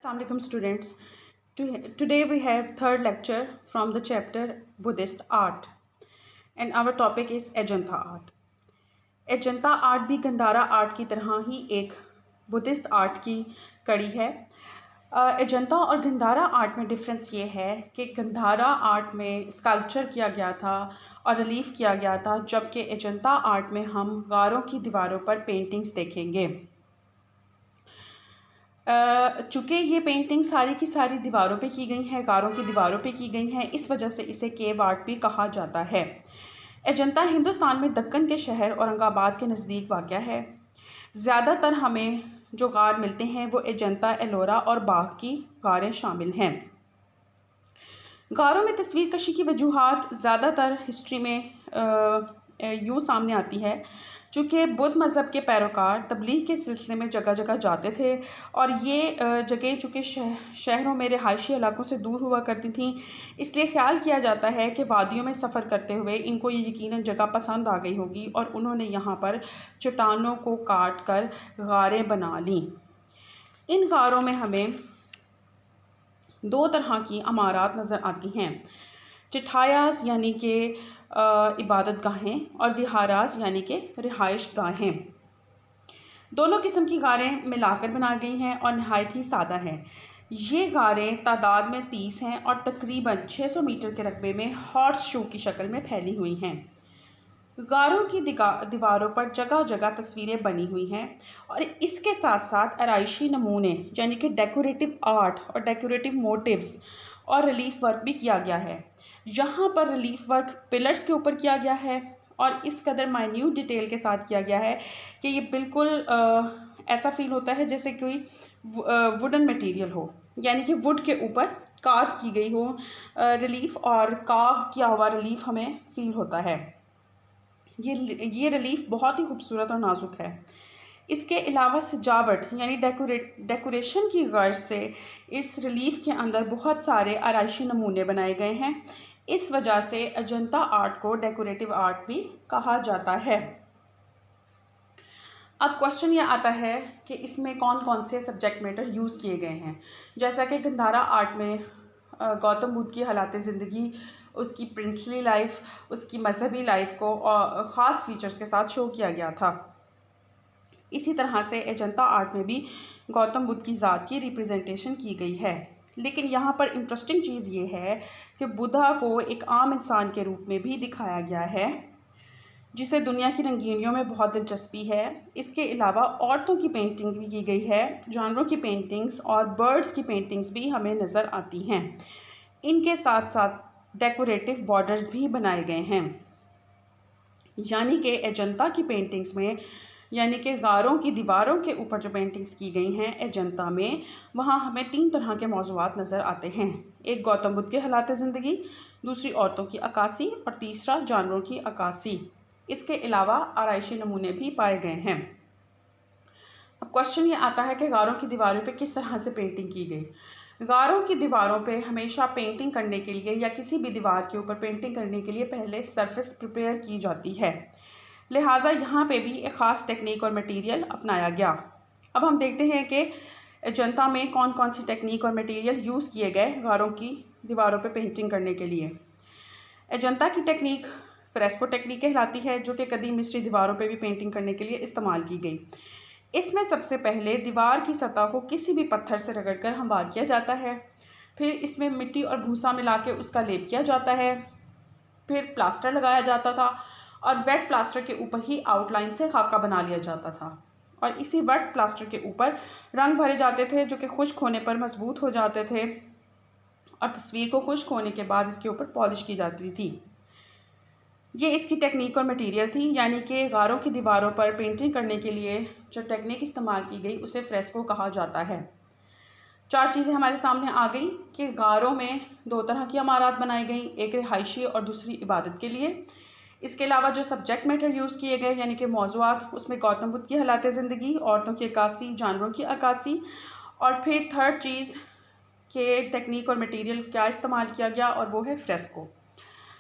Assalamualaikum students. Today we have third lecture from the chapter Buddhist art and our topic is Ajanta art. Ajanta art भी Gandhara art की तरह ही एक Buddhist art की कड़ी है। अजंता और गंधारा आर्ट में डिफरेंस ये है कि गंधारा आर्ट में स्कल्पचर किया गया था और रिलीफ किया गया था, जबकि अजंता आर्ट में हम गारों की दीवारों पर पेंटिंग्स देखेंगे। चूँकि ये पेंटिंग सारी की सारी दीवारों पे की गई हैं, गारों की दीवारों पे की गई हैं, इस वजह से इसे केव आर्ट भी कहा जाता है। अजंता हिंदुस्तान में दक्कन के शहर औरंगाबाद के नज़दीक वाक़या है। ज़्यादातर हमें जो गार मिलते हैं वो अजंता, एलोरा और बाघ की गारें शामिल हैं। गारों में तस्वीर कशी की वजूहात ज़्यादातर हिस्ट्री में यूँ सामने आती है, चूँकि बुद्ध मज़हब के पैरोकार तबलीग के सिलसिले में जगह जगह जाते थे और ये जगह चूँकि शहरों में रिहायशी इलाकों से दूर हुआ करती थीं, इसलिए ख्याल किया जाता है कि वादियों में सफ़र करते हुए इनको ये यकीनन जगह पसंद आ गई होगी और उन्होंने यहाँ पर चट्टानों को काट कर गारें बना लीं। इन गारों में हमें दो तरह की अमारात नज़र आती हैं, चिठायास यानी कि इबादत गाहें और विहारास यानी कि रिहाइश गाहें। दोनों किस्म की गारें मिलाकर बनाई गई हैं और नहायत ही सादा हैं। ये गारें तादाद में 30 हैं और तकरीबन 600 मीटर के रकबे में हॉर्स शू की शक्ल में फैली हुई हैं। गारों की दीवारों पर जगह जगह तस्वीरें बनी हुई हैं और इसके साथ साथ आराइशी नमूने यानी कि डेकोरेटिव आर्ट और डेकोरेटिव मोटिव्स और रिलीफ वर्क भी किया गया है। यहाँ पर रिलीफ वर्क पिलर्स के ऊपर किया गया है और इस कदर माइन्यूट डिटेल के साथ किया गया है कि ये बिल्कुल ऐसा फील होता है जैसे कोई वुडन मटेरियल हो, यानी कि वुड के ऊपर कार्व की गई हो रिलीफ, और कार्व किया हुआ रिलीफ हमें फील होता है। ये रिलीफ बहुत ही खूबसूरत और नाजुक है। इसके अलावा सजावट यानी डेकोरेशन की गर्ज से इस रिलीफ के अंदर बहुत सारे आराइशी नमूने बनाए गए हैं। इस वजह से अजंता आर्ट को डेकोरेटिव आर्ट भी कहा जाता है। अब क्वेश्चन ये आता है कि इसमें कौन कौन से सब्जेक्ट मैटर यूज़ किए गए हैं। जैसा कि गंधारा आर्ट में गौतम बुद्ध की हालात ज़िंदगी, उसकी प्रिंसली लाइफ, उसकी मजहबी लाइफ को ख़ास फीचर्स के साथ शो किया गया था। इसी तरह से अजंता आर्ट में भी गौतम बुद्ध की ज़ात की रिप्रेजेंटेशन की गई है। लेकिन यहाँ पर इंटरेस्टिंग चीज़ ये है कि बुद्धा को एक आम इंसान के रूप में भी दिखाया गया है, जिसे दुनिया की रंगीनियों में बहुत दिलचस्पी है। इसके अलावा औरतों की पेंटिंग भी की गई है, जानवरों की पेंटिंग्स और बर्ड्स की पेंटिंग्स भी हमें नज़र आती हैं। इनके साथ साथ डेकोरेटिव बॉर्डर्स भी बनाए गए हैं, यानी कि अजंता की पेंटिंग्स में, यानी कि गारों की दीवारों के ऊपर जो पेंटिंग्स की गई हैं अजंता में, वहाँ हमें 3 तरह के मौज़ूआत नज़र आते हैं। एक गौतम बुद्ध के हालात ज़िंदगी, दूसरी औरतों की अक्कासी और तीसरा जानवरों की अक्कासी। इसके अलावा आराइशी नमूने भी पाए गए हैं। अब क्वेश्चन ये आता है कि गारों की दीवारों पे किस तरह से पेंटिंग की गई। गारों की दीवारों पे हमेशा पेंटिंग करने के लिए या किसी भी दीवार के ऊपर पेंटिंग करने के लिए पहले सरफेस प्रिपेयर की जाती है, लिहाजा यहाँ पे भी एक ख़ास टेक्निक और मटेरियल अपनाया गया। अब हम देखते हैं कि अजंता में कौन कौन सी टेक्निक और मटेरियल यूज़ किए गए गारों की दीवारों पे पेंटिंग करने के लिए। अजंता की टेक्निक फ्रेस्को टेक्निक कहलाती है, जो कि कदीम मिस्री दीवारों पे भी पेंटिंग करने के लिए इस्तेमाल की गई। इसमें सबसे पहले दीवार की सतह को किसी भी पत्थर से रगड़कर हमवार किया जाता है, फिर इसमें मिट्टी और भूसा मिला के उसका लेप किया जाता है, फिर प्लास्टर लगाया जाता था और वेट प्लास्टर के ऊपर ही आउटलाइन से खाका बना लिया जाता था और इसी वेट प्लास्टर के ऊपर रंग भरे जाते थे, जो कि खुश्क होने पर मजबूत हो जाते थे और तस्वीर को खुश्क होने के बाद इसके ऊपर पॉलिश की जाती थी। ये इसकी टेक्निक और मटेरियल थी, यानी कि गारों की दीवारों पर पेंटिंग करने के लिए जो टेक्निक इस्तेमाल की गई उसे फ्रेस्को कहा जाता है। 4 चीज़ें हमारे सामने आ गई कि गारों में 2 तरह की इमारत बनाई गई, एक रिहायशी और दूसरी इबादत के लिए। इसके अलावा जो सब्जेक्ट मैटर यूज़ किए गए यानी कि मौज़ूआत, उसमें गौतम बुद्ध की हालात ज़िंदगी, औरतों की अक्कासी, जानवरों की अक्कासी, और फिर थर्ड चीज़ के टेक्निक और मटेरियल क्या इस्तेमाल किया गया और वो है फ्रेस्को।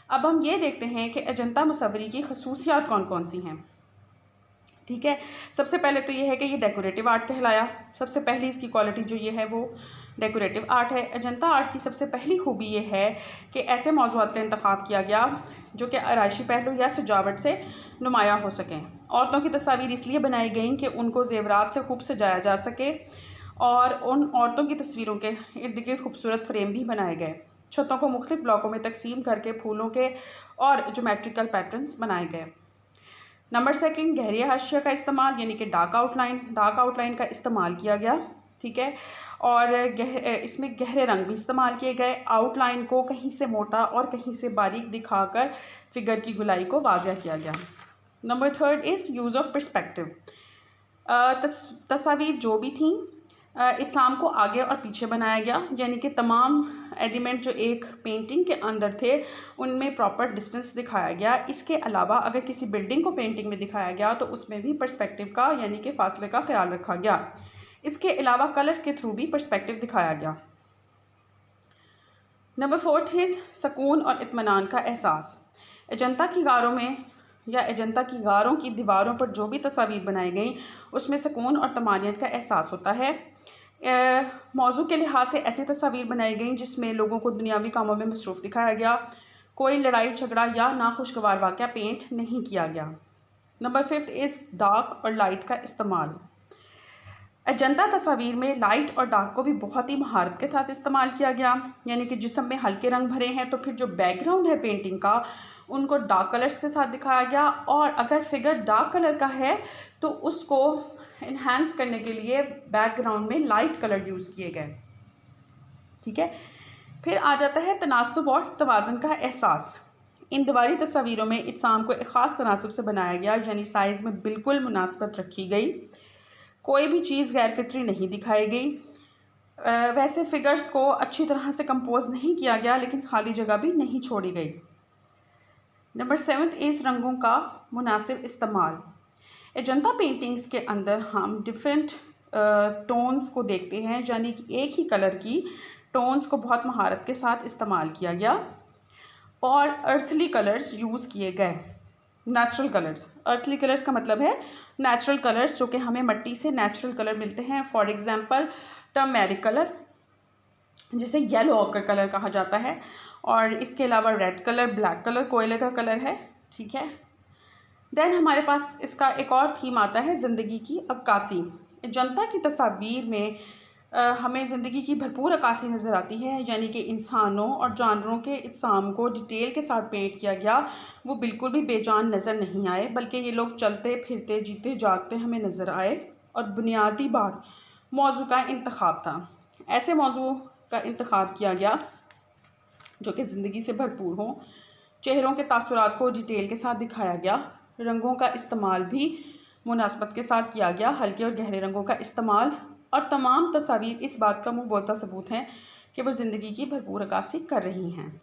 अब हम ये देखते हैं कि अजंता मुसव्वरी की खसूसियात कौन कौन सी हैं। ठीक है, सबसे पहले तो ये है कि ये डेकोरेटिव आर्ट कहलाया। सबसे पहली इसकी क्वालिटी जो ये है वो डेकोरेटिव आर्ट है। अजंता आर्ट की सबसे पहली खूबी ये है कि ऐसे मौज़ूआत का इंतखाब किया गया जो कि आराइशी पहलू या सजावट से नुमायाँ हो सकें। औरतों की तस्वीर इसलिए बनाई गई कि उनको ज़ेवरात से खूब सजाया जा सके और उन औरतों की तस्वीरों के इर्द गिर्द खूबसूरत फ्रेम भी बनाए गए। छतों को मुख्तलिफ ब्लॉकों में तकसीम करके फूलों के और ज्योमेट्रिकल पैटर्न्स बनाए गए। नंबर सेकंड, गहरी हाशिया का इस्तेमाल, यानी कि डार्क आउटलाइन का इस्तेमाल किया गया, ठीक है। और इसमें गहरे रंग भी इस्तेमाल किए गए। आउटलाइन को कहीं से मोटा और कहीं से बारीक दिखाकर फिगर की गुलाई को वाज़ह किया गया। Number third is use of perspective. तस्वीर जो भी थी इत्साम को आगे और पीछे बनाया गया, यानी कि तमाम एलिमेंट जो एक पेंटिंग के अंदर थे उनमें प्रॉपर डिस्टेंस दिखाया गया। इसके अलावा अगर किसी बिल्डिंग को पेंटिंग में दिखाया गया तो उसमें भी पर्सपेक्टिव का यानी कि फासले का ख्याल रखा गया। इसके अलावा कलर्स के थ्रू भी पर्सपेक्टिव दिखाया गया। नंबर फोर्थ इज़ सुकून और इत्मीनान का एहसास। अजंता की गारों में या अजंता की गारों की दीवारों पर जो भी तस्वीर बनाई गई उसमें सुकून और तमानियत का एहसास होता है। मौजू के लिहाज से ऐसी तस्वीर बनाई गई जिसमें लोगों को दुनियावी कामों में मसरूफ़ दिखाया गया। कोई लड़ाई झगड़ा या नाखुशगवार वाक़या पेंट नहीं किया गया। नंबर फिफ्थ इज़ डार्क और लाइट का इस्तेमाल। अजंता तस्वीर में लाइट और डार्क को भी बहुत ही महारत के साथ इस्तेमाल किया गया, यानी कि जिस्म में हल्के रंग भरे हैं तो फिर जो बैकग्राउंड है पेंटिंग का उनको डार्क कलर्स के साथ दिखाया गया, और अगर फिगर डार्क कलर का है तो उसको इन्हांस करने के लिए बैकग्राउंड में लाइट कलर यूज़ किए गए, ठीक है। फिर आ जाता है तनासुब और तवाज़ुन का एहसास। इन दीवारी तस्वीरों में इत्साम को एक ख़ास तनासुब से बनाया गया, यानी साइज़ में बिल्कुल मुनासबत रखी गई, कोई भी चीज़ गैर फितरी नहीं दिखाई गई। वैसे फ़िगर्स को अच्छी तरह से कंपोज नहीं किया गया, लेकिन खाली जगह भी नहीं छोड़ी गई। नंबर सेवन्थ इज़ रंगों का मुनासिब इस्तेमाल। अजंता पेंटिंग्स के अंदर हम डिफरेंट टोन्स को देखते हैं, यानी कि एक ही कलर की टोन्स को बहुत महारत के साथ इस्तेमाल किया गया और अर्थली कलर्स यूज़ किए गए। नेचुरल कलर्स, अर्थली कलर्स का मतलब है नेचुरल कलर्स जो कि हमें मिट्टी से नेचुरल कलर मिलते हैं। फॉर एग्जांपल टर्मेरिक कलर जिसे येलो ऑकर कलर कहा जाता है, और इसके अलावा रेड कलर, ब्लैक कलर कोयले का कलर है, ठीक है। देन हमारे पास इसका एक और थीम आता है ज़िंदगी की अक्कासी। अजंता की तस्वीर में हमें ज़िंदगी की भरपूर अक्कासी नज़र आती है, यानी कि इंसानों और जानवरों के इत्साम को डिटेल के साथ पेंट किया गया। वो बिल्कुल भी बेजान नज़र नहीं आए, बल्कि ये लोग चलते फिरते जीते जागते हमें नज़र आए। और बुनियादी बात मौजू का इंतखाब था। ऐसे मौजू का इंतखाब किया गया जो कि ज़िंदगी से भरपूर हों। चेहरों के तासुरात को डिटेल के साथ दिखाया गया। रंगों का इस्तेमाल भी मुनासबत के साथ किया गया, हल्के और गहरे रंगों का इस्तेमाल। और तमाम तस्वीर इस बात का मुँह बोलता सबूत हैं कि वो ज़िंदगी की भरपूर अक्कासी कर रही हैं।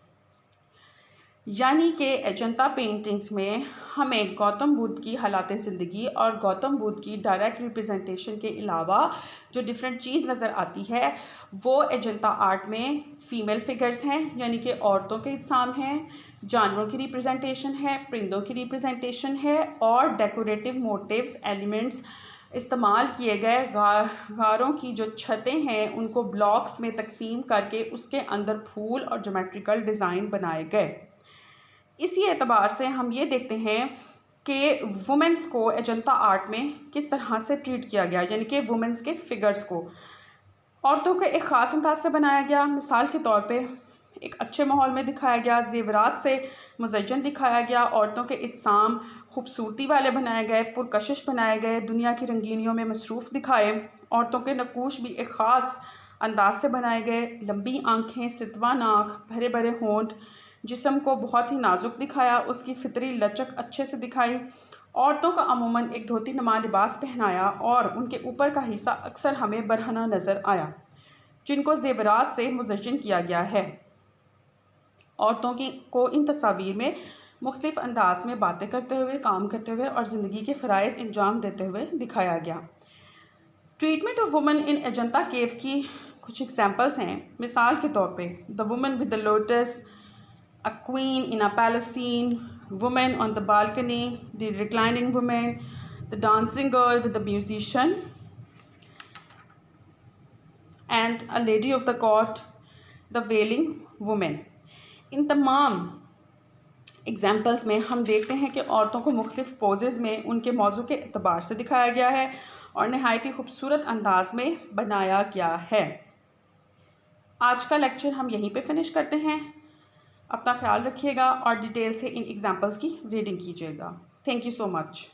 यानी कि अजंता पेंटिंग्स में हमें गौतम बुद्ध की हालात ज़िंदगी और गौतम बुद्ध की डायरेक्ट रिप्रेजेंटेशन के अलावा जो डिफरेंट चीज़ नज़र आती है वो अजंता आर्ट में फ़ीमेल फिगर्स हैं, यानी कि औरतों के इत्साम हैं, जानवरों की रिप्रेजेंटेशन है, परिंदों की रिप्रेजेंटेशन है, और डेकोरेटिव मोटिव्स एलिमेंट्स इस्तेमाल किए गए। गारों की जो छतें हैं उनको ब्लॉक्स में तकसीम करके उसके अंदर फूल और ज्योमेट्रिकल डिज़ाइन बनाए गए। इसी एतबार से हम ये देखते हैं कि वुमेंस को अजंता आर्ट में किस तरह से ट्रीट किया गया, यानी कि वुमेंस के फिगर्स को औरतों के एक ख़ास अंदाज से बनाया गया। मिसाल के तौर पे एक अच्छे माहौल में दिखाया गया, ज़ेवरात से मुज़ज्जन दिखाया गया, औरतों के इत्साम खूबसूरती वाले बनाए गए, पुरकशिश बनाए गए, दुनिया की रंगीनियों में मसरूफ़ दिखाए। औरतों के नकूश भी एक ख़ास अंदाज से बनाए गए, लंबी आँखें, सितवा नाक, भरे भरे होंठ, जिस्म को बहुत ही नाजुक दिखाया, उसकी फितरी लचक अच्छे से दिखाई। औरतों का अमूमन एक धोती नुमा लिबास पहनाया और उनके ऊपर का हिस्सा अक्सर हमें बरहना नज़र आया, जिनको ज़ेवरात से मुज़ज्जन किया गया है। औरतों को इन तस्वीर में मुख्तलिफ़ अंदाज में बातें करते हुए, काम करते हुए और ज़िंदगी के फ़राइज़ अंजाम देते हुए दिखाया गया। Treatment of women in Ajanta caves की कुछ एग्जांपल्स हैं। मिसाल के तौर पे the woman with the lotus, a queen in a palace scene, woman on the balcony, the reclining woman, the dancing girl with the musician. And a lady of the court, the wailing women. इन तमाम examples में हम देखते हैं कि औरतों को मुख्तलिफ़ पोजेज़ में उनके मौजू के अतबार से दिखाया गया है और नहायत ही खूबसूरत अंदाज में बनाया गया है। आज का लेक्चर हम यहीं पे फिनिश करते हैं। अपना ख्याल रखिएगा और डिटेल से इन एग्जाम्पल्स की रीडिंग कीजिएगा। Thank you so much.